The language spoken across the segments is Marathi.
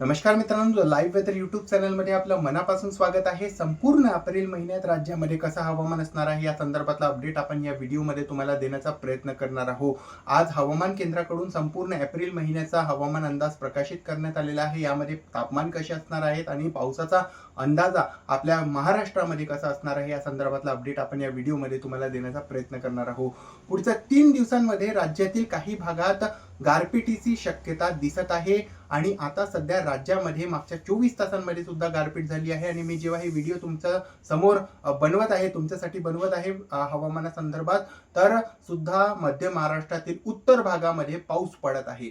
नमस्कार मित्रांनो, लाईव्ह वेदर यूट्यूब चॅनलमध्ये आपलं मनापासून स्वागत आहे। संपूर्ण एप्रिल महिन्यात राज्यामध्ये कसं हवामान असणार आहे या संदर्भातला अपडेट आपण या व्हिडिओमध्ये तुम्हाला देण्याचा प्रयत्न करणार आहोत। आज हवामान केंद्राकडून संपूर्ण एप्रिल महिन्याचा हवामान अंदाज प्रकाशित करण्यात आलेला आहे। यामध्ये तापमान कसे असणार आहेत आणि पावसाचा अंदाजा आपल्या महाराष्ट्रामध्ये कसा असणार आहे या संदर्भातला अपडेट आपण या व्हिडिओमध्ये तुम्हाला देण्याचा प्रयत्न करणार आहोत। पुढच्या 3 दिवसांमध्ये राज्यातील काही भागात गारपिटीची शक्यता दिसत आहे आणि आता सध्या राज्यामध्ये मागच्या 24 तासांमध्ये सुद्धा गारपीट झाली आहे। आणि मी जेव्हा हे व्हिडिओ तुमच्या समोर बनवत आहे, तुमच्यासाठी बनवत आहे हवामानासंदर्भात, तर सुद्धा मध्य महाराष्ट्रातील उत्तर भागामध्ये पाऊस पडत आहे।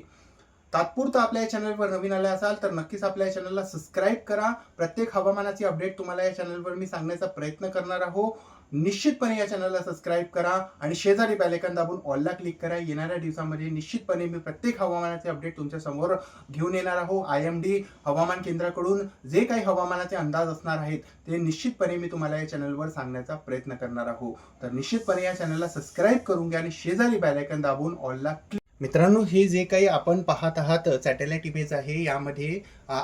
तात्पुरता आपल्या या चॅनलवर नवीन आले असाल तर नक्कीच आपल्या या चॅनलला सबस्क्राईब करा। प्रत्येक हवामानाची अपडेट तुम्हाला या चॅनलवर मी सांगण्याचा प्रयत्न करणार आहोत। निश्चितपणे या चॅनलला सबस्क्राईब करा आणि शेजारी बेल आयकॉन दाबून ऑलला क्लिक करा। येणाऱ्या दिवसांमध्ये निश्चितपणे मी प्रत्येक हवामानाचे अपडेट तुमच्या समोर घेऊन येणार आहोत। IMD हवामान केंद्राकडून जे काही हवामानाचे अंदाज असणार आहेत ते निश्चितपणे मी तुम्हाला या चॅनलवर सांगण्याचा प्रयत्न करणार आहोत। तर निश्चितपणे या चॅनलला सबस्क्राईब करून घ्या आणि शेजारी बेल आयकॉन दाबून ऑलला क्लिक। मित्रांनो, हे जे काही आपण पाहत आहात सॅटेलाइट इमेज आहे। यामध्ये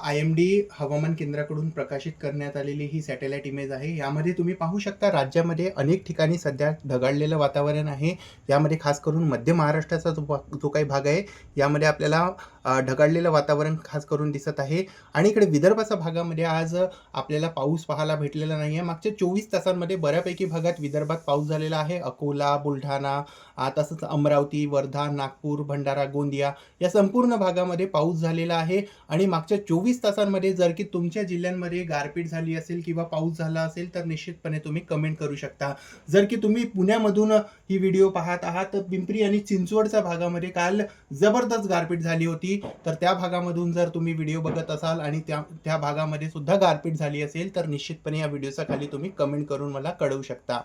IMD हवामान केंद्राकडून प्रकाशित करण्यात आलेली ही सॅटेलाइट इमेज आहे। यामध्ये तुम्ही पाहू शकता राज्यामध्ये अनेक ठिकाणी सध्या ढगाळलेलं वातावरण आहे। यामध्ये खास करून मध्य महाराष्ट्राचा जो काही भाग आहे यामध्ये आपल्याला ढगाळलेलं वातावरण खास करून दिसत आहे। आणि इकडे विदर्भाच्या भागामध्ये आज आपल्याला पाऊस पाहायला भेटलेला नाही आहे। मागच्या 24 तासांमध्ये बऱ्यापैकी भागात विदर्भात पाऊस झालेला आहे। अकोला, बुलढाणा, तसंच अमरावती, वर्धा, नागपूर, भंडारा, गोंदिया या संपूर्ण भागामध्ये पाऊस झालेला आहे। आणि मागच्या 24 तासांमध्ये जर की तुमच्या जिल्ह्यांमध्ये गारपीट झाली असेल किंवा पाऊस झाला असेल तर निश्चितपणे तुम्ही कमेंट करू शकता। जर की तुम्ही पुण्यामधून ही व्हिडिओ पाहत आहात तर पिंपरी आणि चिंचवडच्या भागामध्ये काल जबरदस्त गारपीट झाली होती, तर त्या भागामधून जर तुम्ही व्हिडिओ बघत असाल आणि त्या भागामध्ये सुद्धा गारपीट झाली असेल तर निश्चितपणे या व्हिडिओच्या खाली तुम्ही कमेंट करून मला कळवू शकता।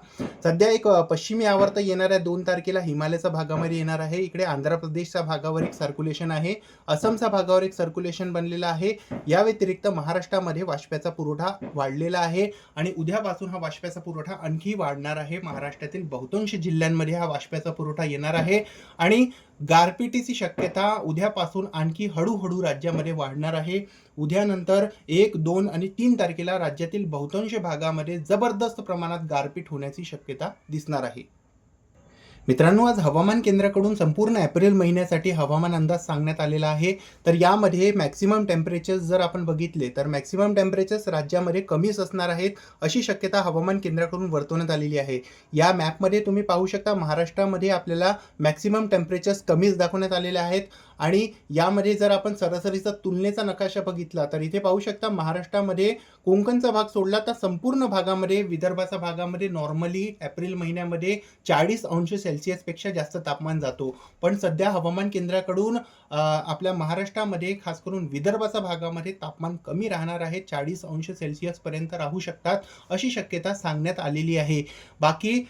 सध्या एक पश्चिमी आवर्त येणाऱ्या 2 तारखेला हिमालयाच्या भागामध्ये येणार आहे। इकडे आंध्र प्रदेशच्या भागावर एक सर्क्युलेशन आहे, असमच्या भागावर एक सर्क्युलेशन बनलेलं आहे। या व्यतिरिक्त महाराष्ट्रामध्ये वाष्पाचा पुरवठा वाढलेला आहे आणि उद्यापासून हा वाष्पाचा पुरवठा आणखी वाढणार आहे। महाराष्ट्रातील बहुतांश जिल्ह्यांमध्ये हा वाष्पाचा पुरवठा येणार आहे आणि गारपिटीची शक्यता उद्यापासून आणखी हळूहळू राज्यामध्ये वाढणार आहे। उद्यानंतर 1, 2 आणि 3 तारखेला राज्यातील बहुतांश भागामध्ये जबरदस्त प्रमाणात गारपीट होण्याची शक्यता दिसणार आहे। मित्रांनो, आज हवामान केंद्राकडून संपूर्ण एप्रिल महिन्यासाठी हवामान अंदाज सांगण्यात आलेला आहे। तर यामध्ये मॅक्सिमम टेम्परेचर्स जर आपण बघितले तर मॅक्सिमम टेम्परेचर्स राज्यामध्ये कमीच असणार आहेत अशी शक्यता हवामान केंद्राकडून वर्तवण्यात आलेली आहे। या मॅपमध्ये तुम्ही पाहू शकता महाराष्ट्रामध्ये आपल्याला मॅक्सिमम टेम्परेचर्स कमीच दाखवण्यात आलेले आहेत। आणि यामध्ये जर आपण सरासरीचा तुलनेचा नकाशा बघितला तर इथे पाहू शकता महाराष्ट्रामध्ये कोकणचा भाग सोडला तर संपूर्ण भागामध्ये, विदर्भाच्या भागामध्ये नॉर्मली एप्रिल महिन्यामध्ये 40 अंश सेल्सिअस पेक्षा जास्त तापमान जातो। पण सध्या हवामान केंद्राकडून आपल्या महाराष्ट्रामध्ये खास करून विदर्भाच्या भागामध्ये तापमान कमी राहणार आहे, 40 अंश सेल्सिअस पर्यंत राहू शकतात अशी शक्यता सांगण्यात आलेली आहे। बाकी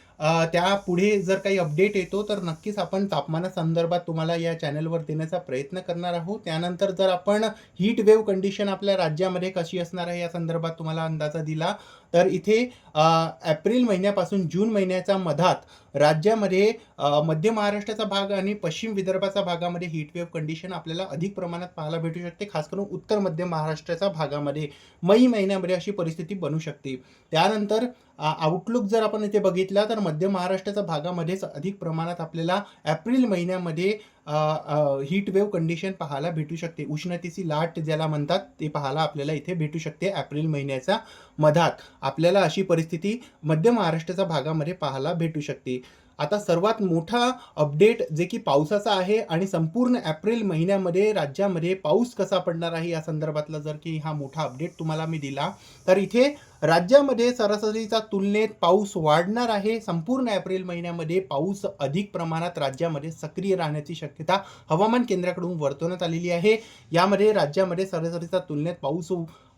त्या पुढे जर काही अपडेट येतो तर नक्कीच आपण तापमानासंदर्भात तुम्हाला या चॅनलवर देण्याचा प्रयत्न करणार आहोत। त्यानंतर जर आपण हीट वेव्ह कंडिशन आपल्या राज्यामध्ये कशी असणार आहे या संदर्भात तुम्हाला अंदाजा दिला तर इथे एप्रिल महिन्यापासून जून महिन्याच्या मधात राज्यामध्ये मध्य महाराष्ट्राचा भाग आणि पश्चिम विदर्भाच्या भागामध्ये हीट वेव्ह कंडिशन आपल्याला अधिक प्रमाणात पाहायला भेटू शकते। खास करून उत्तर मध्य महाराष्ट्राच्या भागामध्ये मई महिन्यामध्ये अशी परिस्थिती बनू शकते। त्यानंतर आउटलुक जर आपण इथे बघितला तर मध्य महाराष्ट्राच्या भागामध्येच अधिक प्रमाणात आपल्याला एप्रिल महिन्यामध्ये हीट वेव्ह कंडिशन पाहायला भेटू शकते। उष्णतेची लाट ज्याला म्हणतात ते पाहायला आपल्याला इथे भेटू शकते। एप्रिल महिन्याच्या मधात आपल्याला अशी परिस्थिती मध्य महाराष्ट्राच्या भागामध्ये पाहायला भेटू शकते। आता सर्वात मोठा अपडेट जे की पावसाचा आहे आणि संपूर्ण एप्रिल महिन्यामध्ये राज्यामध्ये पाऊस कसा पडणार आहे या संदर्भातला जर की हा मोठा अपडेट तुम्हाला मी दिला तर इथे राज्यामध्ये सरासरीच्या तुलनेत पाऊस वाढणार आहे। संपूर्ण एप्रिल महिन्यामध्ये पाऊस अधिक प्रमाणात राज्यामध्ये सक्रिय राहण्याची शक्यता हवामान केंद्राकडून वर्तवण्यात आलेली आहे। यामध्ये राज्यामध्ये सरासरीच्या तुलनेत पाऊस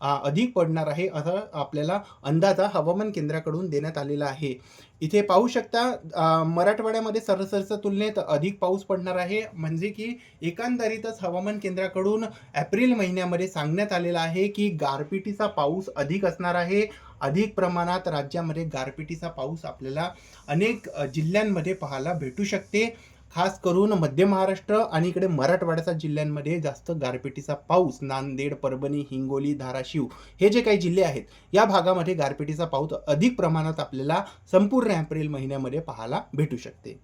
अधिक पडणार आहे असा आपल्याला अंदाजा हवामान केंद्राकडून देण्यात आलेला आहे। इथे पाहू शकता मराठवाड्यामध्ये सरासरीच्या तुलनेत अधिक पाऊस पडणार आहे, म्हणजे की एकंदरीतच हवामान केंद्राकडून एप्रिल महिन्यामध्ये सांगण्यात आलेलं आहे की गारपिटीचा पाऊस अधिक असणार आहे। अधिक प्रमाणात राज्यामध्ये गारपिटीचा पाऊस आपल्याला अनेक जिल्ह्यांमध्ये पाहायला भेटू शकते। खास करून मध्य महाराष्ट्र आणि इकडे मराठवाड्याच्या जिल्ह्यांमध्ये जास्त गारपिटीचा पाऊस, नांदेड, परभणी, हिंगोली, धाराशिव हे जे काही जिल्हे आहेत या भागामध्ये गारपिटीचा पाऊस अधिक प्रमाणात आपल्याला संपूर्ण एप्रिल महिन्यामध्ये पाहायला भेटू शकते.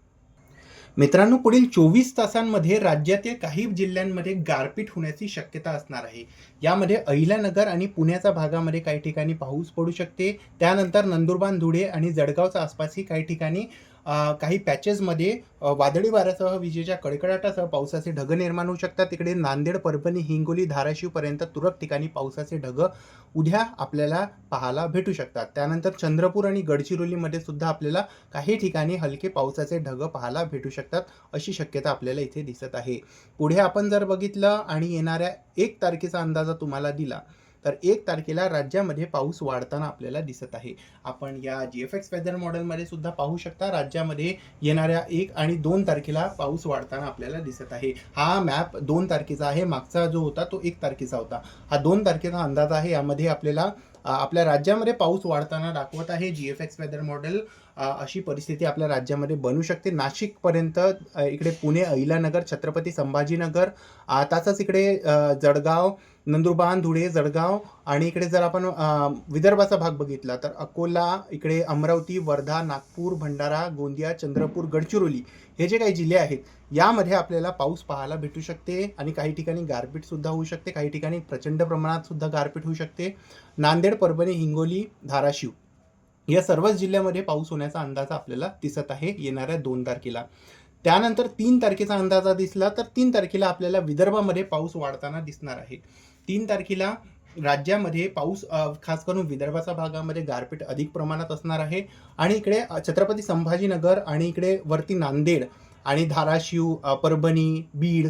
मित्रांनो, पुढील 24 तासांमध्ये राज्यातील काही जिल्ह्यांमध्ये गारपीट होण्याची शक्यता असणार आहे. यामध्ये अहिल्यानगर आणि पुण्याच्या भागामध्ये काही ठिकाणी पाऊस पडू शकते. त्यानंतर नंदुरबार, धुळे आणि जळगावच्या आसपासही काही ठिकाणी काही पॅचेसमध्ये वादळी वाऱ्यासह विजेच्या कडकडाटासह पावसाचे ढग निर्माण होऊ शकतात. तिकडे नांदेड, परभणी, हिंगोली, धाराशिवपर्यंत तुरळक ठिकाणी पावसाचे ढग उद्या आपल्याला पाहायला भेटू शकतात. त्यानंतर चंद्रपूर आणि गडचिरोलीमध्ये सुद्धा आपल्याला काही ठिकाणी हलके पावसाचे ढग पाहायला भेटू शकतात, अशी शक्यता आपल्याला इथे दिसत आहे. पुढे आपण जर बघितलं आणि येणाऱ्या 1 तारखेचा अंदाजा तुम्हाला दिला तर 1 तारखेला राज्यामध्ये पाऊस वाढताना आपल्याला दिसत आहे. आपण या GFX वेदर मॉडेलमध्ये सुद्धा पाहू शकता राज्यामध्ये येणाऱ्या 1 आणि 2 तारखेला पाऊस वाढताना आपल्याला दिसत आहे. हा मॅप 2 तारखेचा आहे. मागचा जो होता तो 1 तारखेचा होता. हा 2 तारखेचा अंदाज आहे. यामध्ये आपल्याला आपल्या राज्यामध्ये पाऊस वाढताना दाखवत आहे GFX वेदर मॉडेल. अशी परिस्थिती आपल्या राज्यामध्ये बनू शकते. नाशिकपर्यंत, इकडे पुणे, अहिल्यानगर, छत्रपती संभाजीनगर, तसंच इकडे जळगाव, नंदुरबार, धुळे, जळगाव आणि इकडे जर आपण विदर्भाचा भाग बघितला तर अकोला, इकडे अमरावती, वर्धा, नागपूर, भंडारा, गोंदिया, चंद्रपूर, गडचिरोली हे जे काही जिल्हे आहेत यामध्ये आपल्याला पाऊस पाहायला भेटू शकते आणि काही ठिकाणी गारपीट सुद्धा होऊ शकते. काही ठिकाणी प्रचंड प्रमाणात सुद्धा गारपीट होऊ शकते. नांदेड, परभणी, हिंगोली, धाराशिव या सर्वच जिल्ह्यामध्ये पाऊस होण्याचा अंदाज आपल्याला दिसत आहे येणाऱ्या 2 तारखेला. त्यानंतर 3 तारखेचा अंदाजा दिसला तर 3 तारखेला आपल्याला विदर्भामध्ये पाऊस वाढताना दिसणार आहे. 3 तारखेला राज्यामध्ये पाऊस खास करून विदर्भाच्या भागामध्ये गारपीट अधिक प्रमाणात असणार आहे आणि इकडे छत्रपती संभाजीनगर आणि इकडे वरती नांदेड आणि धाराशिव, परभणी, बीड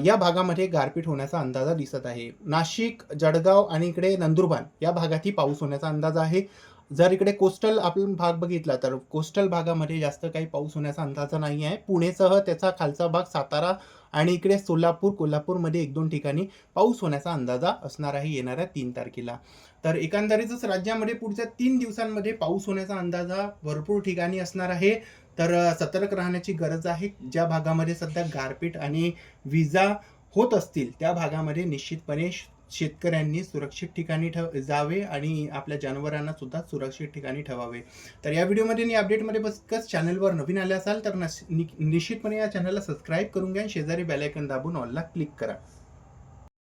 या भागामध्ये गारपीट होण्याचा अंदाजा दिसत आहे. नाशिक, जळगाव आणि इकडे नंदुरबार या भागातही पाऊस होण्याचा अंदाज आहे. जर इकडे कोस्टल आपण भाग बघितला तर कोस्टल भागामध्ये जास्त काही पाऊस होण्याचा अंदाज नाही आहे. पुणेसह त्याचा खालचा भाग सातारा आणि इकडे सोलापूर, कोल्हापूरमध्ये 1-2 ठिकाणी पाऊस होण्याचा अंदाजा असणार आहे येणाऱ्या 3 तारखेला. तर एकंदरीतच राज्यामध्ये पुढच्या 3 दिवसांमध्ये पाऊस होण्याचा अंदाजा भरपूर ठिकाणी असणार आहे. तर सतर्क राहण्याची गरज आहे. ज्या भागामध्ये सध्या गारपीट आणि विजा होत असतील त्या भागामध्ये निश्चितपणे शेतकऱ्यांनी सुरक्षित ठिकाणी जावे आणि आपल्या जनावरांना सुद्धा सुरक्षित ठिकाणी ठेवावे. तर या व्हिडिओमध्ये आणि अपडेटमध्ये बसकच चॅनलवर नवीन आले असाल तर निश्चितपणे या चॅनलला सबस्क्राईब करून घ्या आणि शेजारी बेल आयकॉन दाबून ऑलला क्लिक करा.